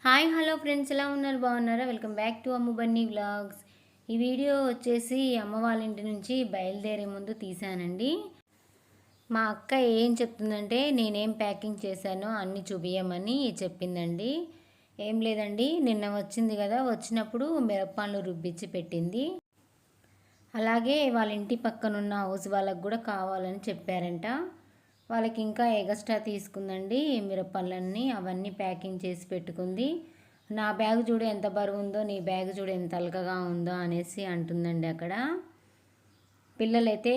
Hi hello friends, ఎలా ఉన్నారు? బాగున్నారా? Welcome back to Ammu Bunny vlogs. ఈ వీడియో వచ్చేసి అమ్మ వాళ్ళ ఇంటి నుంచి బయలుదేరే ముందు తీసానండి. మా అక్క ఏం చెప్తుందంటే నేనేం ప్యాకింగ్ చేశానో అన్నీ చూపించమని చెప్పిందండి. ఏం లేదండి, నిన్న వచ్చింది కదా, వచ్చినప్పుడు మిరప్పండ్లు రుబ్బించి పెట్టింది. అలాగే వాళ్ళ ఇంటి పక్కనున్న హౌస్ వాళ్ళకు కూడా కావాలని చెప్పారంట. వాళ్ళకి ఇంకా ఎగస్ట్రా తీసుకుందండి మిరపళ్ళన్నీ, అవన్నీ ప్యాకింగ్ చేసి పెట్టుకుంది. నా బ్యాగ్ చూడు ఎంత బరువు ఉందో, నీ బ్యాగ్ చూడు ఎంత అల్కగా ఉందో అనేసి అంటుందండి. అక్కడ పిల్లలైతే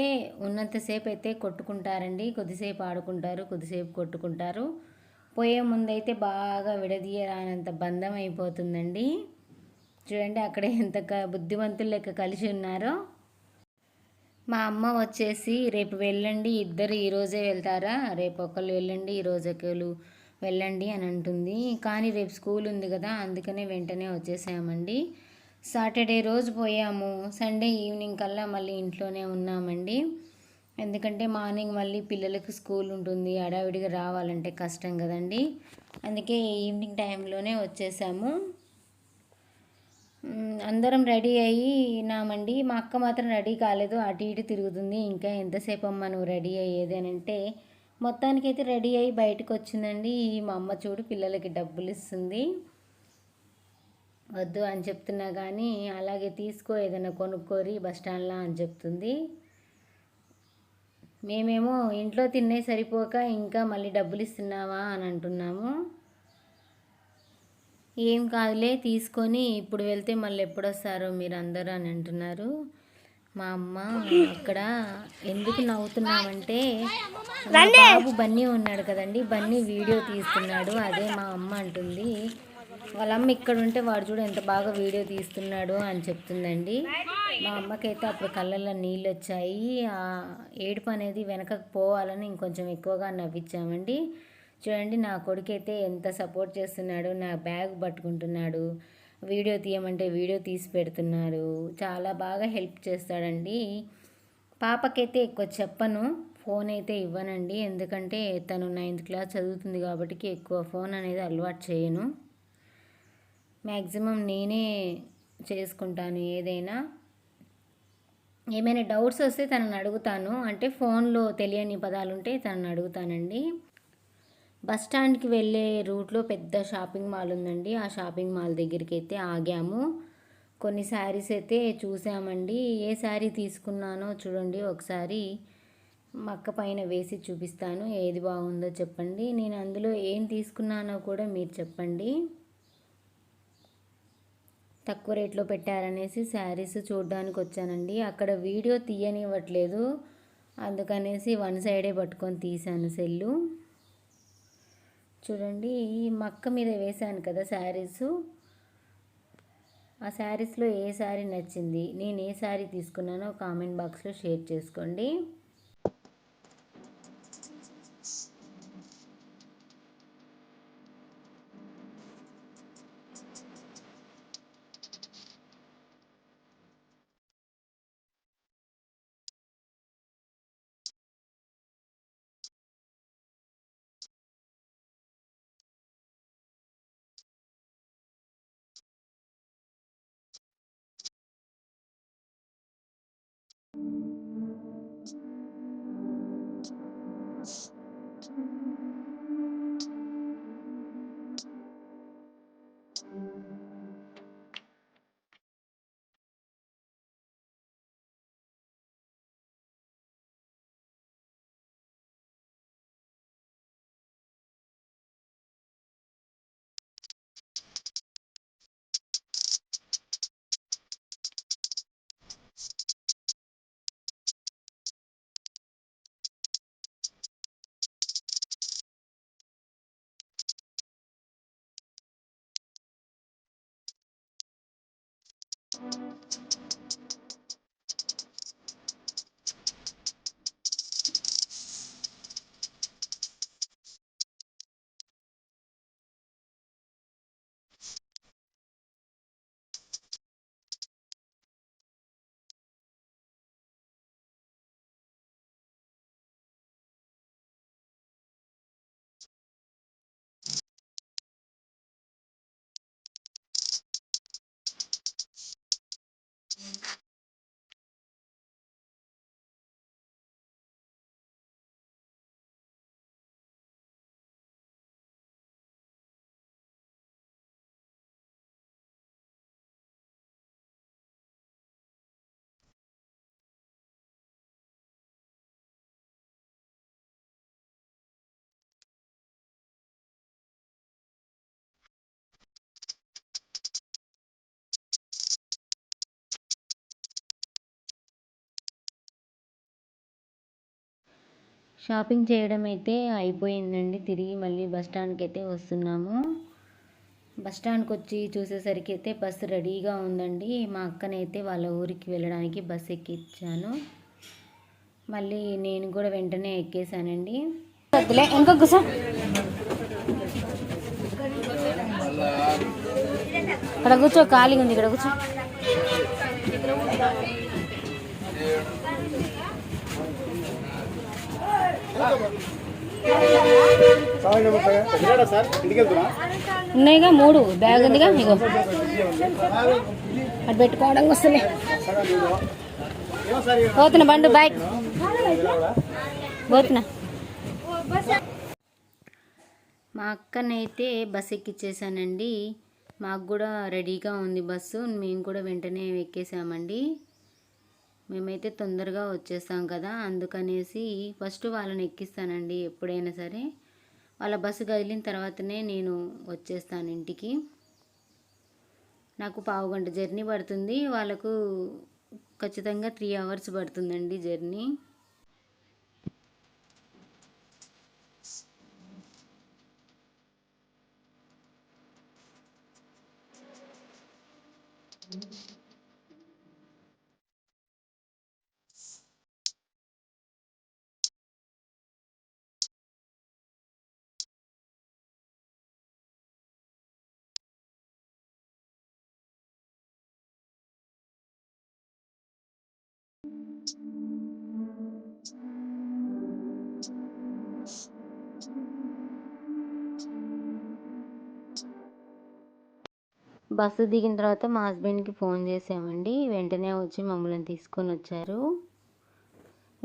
ఉన్నంతసేపు అయితే కొట్టుకుంటారండి, కొద్దిసేపు ఆడుకుంటారు, కొద్దిసేపు కొట్టుకుంటారు. పోయే ముందైతే బాగా విడదీయరానంత బంధం అయిపోతుందండి. చూడండి అక్కడే ఎంత బుద్ధిమంతులు లెక్క కలిసి ఉన్నారో. మా అమ్మ వచ్చేసి రేపు వెళ్ళండి, ఇద్దరు ఈరోజే వెళ్తారా, రేపు ఒకళ్ళు వెళ్ళండి, ఈరోజు ఒకళ్ళు వెళ్ళండి అని అంటుంది. కానీ రేపు స్కూల్ ఉంది కదా, అందుకనే వెంటనే వచ్చేసామండి. సాటర్డే రోజు పోయాము, సండే ఈవినింగ్ కల్లా మళ్ళీ ఇంట్లోనే ఉన్నామండి. ఎందుకంటే మార్నింగ్ మళ్ళీ పిల్లలకు స్కూల్ ఉంటుంది, హడావిడిగా రావాలంటే కష్టం కదండి. అందుకే ఈవినింగ్ టైంలోనే వచ్చేసాము. అందరం రెడీ అయినామండి. మా అక్క మాత్రం రెడీ కాలేదు, అటు ఇటు తిరుగుతుంది. ఇంకా ఎంతసేపు అమ్మ నువ్వు రెడీ అయ్యేది అని అంటే, మొత్తానికైతే రెడీ అయ్యి బయటకు వచ్చిందండి. మా అమ్మ చూడు పిల్లలకి డబ్బులు ఇస్తుంది. వద్దు అని చెప్తున్నా కానీ అలాగే తీసుకో, ఏదైనా కొనుక్కోరి బస్ స్టాండ్లో అని చెప్తుంది. మేమేమో ఇంట్లో తినే సరిపోక ఇంకా మళ్ళీ డబ్బులు ఇస్తున్నావా అని అంటున్నాము. ఏం కాదులే తీసుకొని ఇప్పుడు వెళ్తే మళ్ళీ ఎప్పుడు వస్తారో మీరు అందరూ అని అంటున్నారు. మా అమ్మ అక్కడ ఎందుకు నవ్వుతున్నామంటే, మా బాబు బన్నీ ఉన్నాడు కదండి, బన్నీ వీడియో తీస్తున్నాడు, అదే మా అమ్మ అంటుంది. వాళ్ళ అమ్మ ఇక్కడ ఉంటే వాడు చూడు ఎంత బాగా వీడియో తీస్తున్నాడు అని చెప్తుందండి. మా అమ్మకైతే అప్పుడు కళ్ళల్లో నీళ్ళు వచ్చాయి. ఆ ఏడుపు అనేది వెనకకు పోవాలని ఇంకొంచెం ఎక్కువగా నవ్వించామండి. చూడండి నా కొడుకైతే ఎంత సపోర్ట్ చేస్తున్నాడు, నా బ్యాగ్ పట్టుకుంటున్నాడు, వీడియో తీయమంటే వీడియో తీసి పెడుతున్నారు. చాలా బాగా హెల్ప్ చేస్తాడండి. పాపకైతే ఎక్కువ చెప్పను, ఫోన్ అయితే ఇవ్వనండి. ఎందుకంటే తను 9th క్లాస్ చదువుతుంది కాబట్టి ఎక్కువ ఫోన్ అనేది అలవాటు చేయను. మ్యాక్సిమం నేనే చేసుకుంటాను ఏదైనా. ఏమైనా డౌట్స్ వస్తే తనని అడుగుతాను, అంటే ఫోన్లో తెలియని పదాలు ఉంటే తనని అడుగుతానండి. బస్ స్టాండ్కి వెళ్ళే రూట్లో పెద్ద షాపింగ్ మాల్ ఉందండి. ఆ షాపింగ్ మాల్ దగ్గరికి అయితే ఆగాము. కొన్ని శారీస్ అయితే చూసామండి. ఏ శారీ తీసుకున్నానో చూడండి ఒకసారి మక్క పైన వేసి చూపిస్తాను, ఏది బాగుందో చెప్పండి. నేను అందులో ఏం తీసుకున్నానో కూడా మీరు చెప్పండి. తక్కువ రేట్లో పెట్టారనేసి శారీస్ చూడడానికి వచ్చానండి. అక్కడ వీడియో తీయనివ్వట్లేదు, అందుకనేసి వన్ సైడే పట్టుకొని తీశాను సెల్లు. చూడండి ఈ మక్క మీద వేశాను కదా శారీసు, ఆ శారీస్లో ఏ శారీ నచ్చింది, నేను ఏ శారీ తీసుకున్నానో కామెంట్ బాక్స్లో షేర్ చేసుకోండి. షాపింగ్ చేయడం అయితే అయిపోయిందండి. తిరిగి మళ్ళీ బస్ స్టాండ్కి అయితే వస్తున్నాము. బస్ స్టాండ్కి వచ్చి చూసేసరికి అయితే బస్సు రెడీగా ఉందండి. మా అక్కనైతే వాళ్ళ ఊరికి వెళ్ళడానికి బస్సు ఎక్కించాను. మళ్ళీ నేను కూడా వెంటనే ఎక్కేసానండి. ఇంకా కూర్చో, ఇక్కడ కూర్చో, ఖాళీగా ఉంది, ఇక్కడ కూర్చో. ఉన్నాయిగా 3 బ్యాగ్ ఉందిగా, ఇగో అటు పెట్టుకోవడానికి వస్తుంది. పోతున్నా బండు బాయ్, పోతున్నా. మా అక్కనైతే బస్ ఎక్కిచ్చేసానండి. మాకు కూడా రెడీగా ఉంది బస్సు. మేము కూడా వెంటనే ఎక్కేసామండి. మేమైతే తొందరగా వచ్చేసాం కదా, అందుకనేసి ఫస్ట్ వాళ్ళని ఎక్కిస్తానండి ఎప్పుడైనా సరే. వాళ్ళ బస్సు కదిలిన తర్వాతనే నేను వచ్చేస్తాను ఇంటికి. నాకు 1/2 గంట జర్నీ పడుతుంది, వాళ్ళకు ఖచ్చితంగా 3 అవర్స్ పడుతుందండి జర్నీ. బస్సు దిగిన తర్వాత మా హస్బెండ్కి ఫోన్ చేసామండి. వెంటనే వచ్చి మమ్మల్ని తీసుకొని వచ్చారు.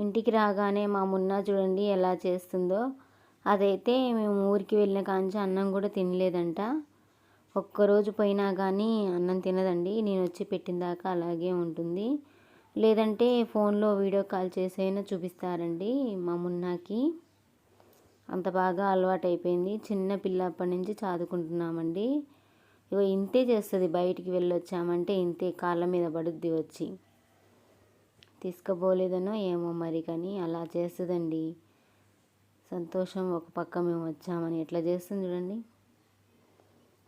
ఇంటికి రాగానే మా మున్నా చూడండి ఎలా చేస్తుందో. అదైతే మేము ఊరికి వెళ్ళిన కాంచి అన్నం కూడా తినలేదంట. ఒక్కరోజు పోయినా కానీ అన్నం తినదండి. నేను వచ్చి పెట్టిన దాకా అలాగే ఉంటుంది. లేదంటే ఫోన్లో వీడియో కాల్ చేసైనా చూపిస్తారండి మా మున్నాకి. అంత బాగా అలవాటు అయిపోయింది. చిన్న పిల్ల అప్పటి నుంచి చదువుకుంటున్నామండి. ఇగో ఇంతే చేస్తుంది. బయటికి వెళ్ళొచ్చామంటే ఇంతే, కాళ్ళ మీద పడుద్ది వచ్చి. తీసుకుపోలేదనో ఏమో మరి, కానీ అలా చేస్తుందండి. సంతోషం ఒక పక్క మేము వచ్చామని ఎట్లా చేస్తుంది చూడండి.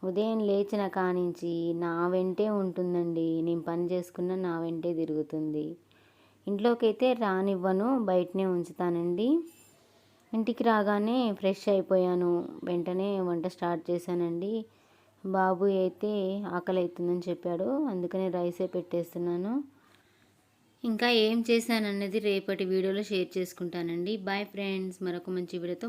ఉదయం లేచిన కానించి నా వెంటే ఉంటుందండి. నేను పని చేసుకున్న నా వెంటే తిరుగుతుంది. ఇంట్లోకి అయితే రానివ్వను, బయటనే ఉంచుతానండి. ఇంటికి రాగానే ఫ్రెష్ అయిపోయాను. వెంటనే వంట స్టార్ట్ చేశానండి. బాబు అయితే ఆకలి అవుతుందని చెప్పాడు, అందుకనే రైసే పెట్టేస్తున్నాను. ఇంకా ఏం చేశానన్నది రేపటి వీడియోలో షేర్ చేసుకుంటానండి. బాయ్ ఫ్రెండ్స్, మరొక మంచి వీడియోతో